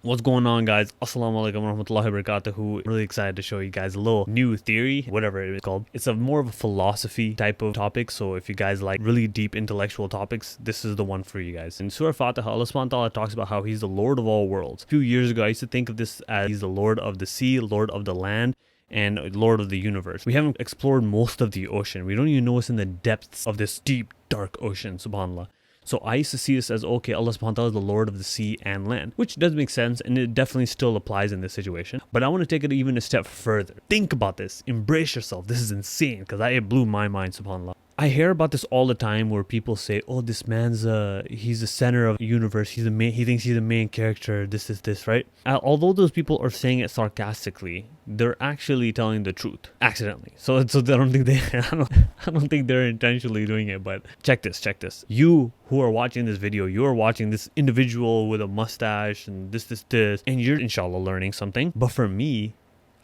What's going on, guys? Assalamu alaikum warahmatullahi wabarakatuh. Really excited to show you guys a little new theory, whatever it is called. It's a more of a philosophy type of topic, so if you guys like really deep intellectual topics, this is the one for you guys. In Surah Fatiha, Allah subhanahu wa ta'ala talks about how he's the Lord of all worlds. A few years ago, I used to think of this as he's the Lord of the sea, Lord of the land, and Lord of the universe. We haven't explored most of the ocean. We don't even know what's in the depths of this deep, dark ocean, subhanAllah. So I used to see this as, okay, Allah subhanahu wa ta'ala is the Lord of the sea and land, which does make sense, and it definitely still applies in this situation. But I want to take it even a step further. Think about this. Embrace yourself. This is insane, because it blew my mind, subhanAllah. I hear about this all the time where people say, oh, this man's he's the center of the universe, he thinks he's the main character, this, right? Although those people are saying it sarcastically, they're actually telling the truth accidentally. So I don't think I don't think they're intentionally doing it. But check this. You who are watching this video, you are watching this individual with a mustache and this, and you're inshallah learning something. But for me,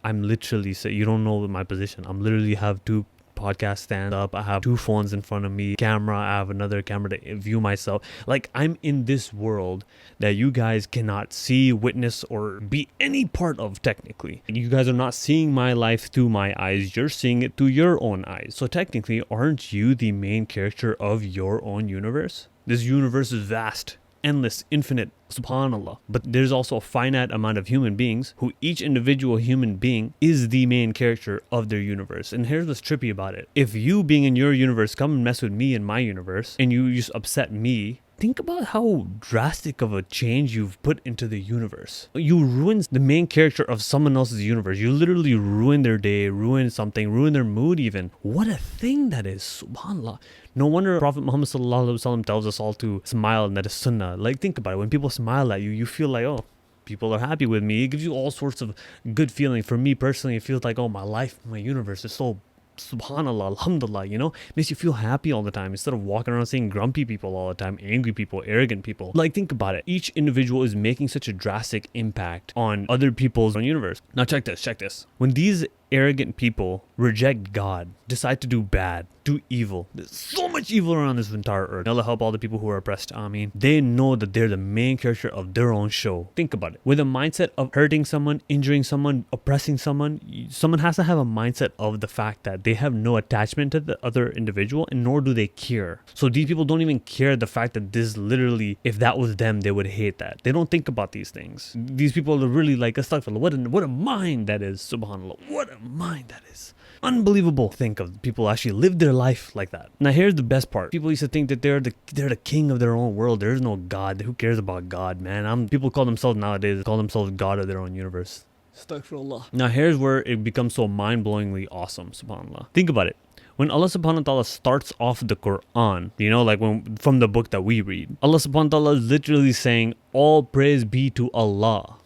I'm literally, you don't know my position. I'm literally have two podcast stand up, I have two phones in front of me, camera, I have another camera to view myself. Like, I'm in this world that you guys cannot see, witness, or be any part of technically. You guys are not seeing my life through my eyes, you're seeing it through your own eyes. So technically, aren't you the main character of your own universe? This universe is vast, endless, infinite, subhanallah. But there's also a finite amount of human beings who each individual human being is the main character of their universe. And here's what's trippy about it. If you being in your universe come and mess with me in my universe and you just upset me, think about how drastic of a change you've put into the universe. You ruin the main character of someone else's universe. You literally ruin their day, ruin something, ruin their mood even. What a thing that is, subhanallah. No wonder Prophet Muhammad tells us all to smile, and that is sunnah. Like, think about it. When people smile at you, you feel like, oh, people are happy with me. It gives you all sorts of good feeling. For me personally, it feels like, oh, my life, my universe is so subhanallah, alhamdulillah, makes you feel happy all the time instead of walking around seeing grumpy people all the time, angry people, arrogant people. Like, think about it. Each individual is making such a drastic impact on other people's universe. Now check this. When these arrogant people reject God, decide to do bad, do evil. There's so much evil around this entire earth. May Allah help all the people who are oppressed. Ameen. They know that they're the main character of their own show. Think about it. With a mindset of hurting someone, injuring someone, oppressing someone, someone has to have a mindset of the fact that they have no attachment to the other individual, and nor do they care. So these people don't even care the fact that this literally, if that was them, they would hate that. They don't think about these things. These people are really like, astaghfirullah, what a mind that is, subhanallah. What a mind that is. Unbelievable. Think of people actually live their life like that. Now here's the best part. People used to think that they're the king of their own world. There's no God. Who cares about God, man? People call themselves nowadays, God of their own universe. Astaghfirullah. Now here's where it becomes so mind-blowingly awesome, subhanallah. Think about it. When Allah subhanahu wa ta'ala starts off the Quran, like from the book that we read, Allah subhanahu wa ta'ala is literally saying, all praise be to Allah,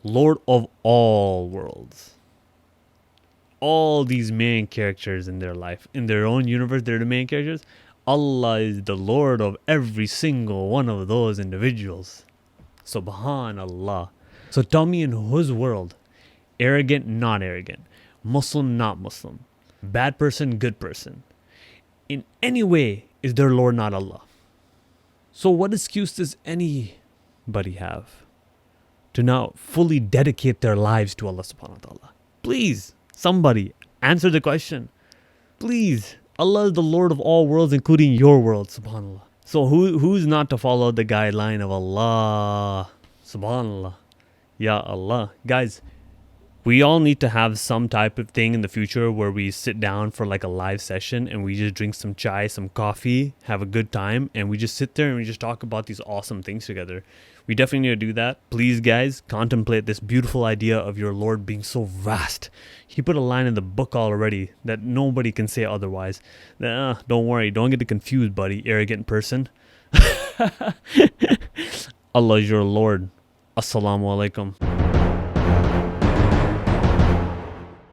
Lord of all worlds. All these main characters in their life, in their own universe, they're the main characters. Allah is the Lord of every single one of those individuals. Subhanallah. So tell me, in whose world, arrogant, not arrogant, Muslim, not Muslim, bad person, good person, in any way is their Lord not Allah? So what excuse does anybody have to now fully dedicate their lives to Allah subhanahu wa ta'ala? Please, somebody answer the question. Please. Allah is the Lord of all worlds, including your world, subhanallah. So who's not to follow the guideline of Allah? Subhanallah. Ya Allah. Guys, we all need to have some type of thing in the future where we sit down for like a live session and we just drink some chai, some coffee, have a good time, and we just sit there and we just talk about these awesome things together. We definitely need to do that. Please, guys, contemplate this beautiful idea of your Lord being so vast. He put a line in the book already that nobody can say otherwise. Don't worry, don't get confused, buddy, arrogant person. Allah is your Lord. Assalamu alaikum.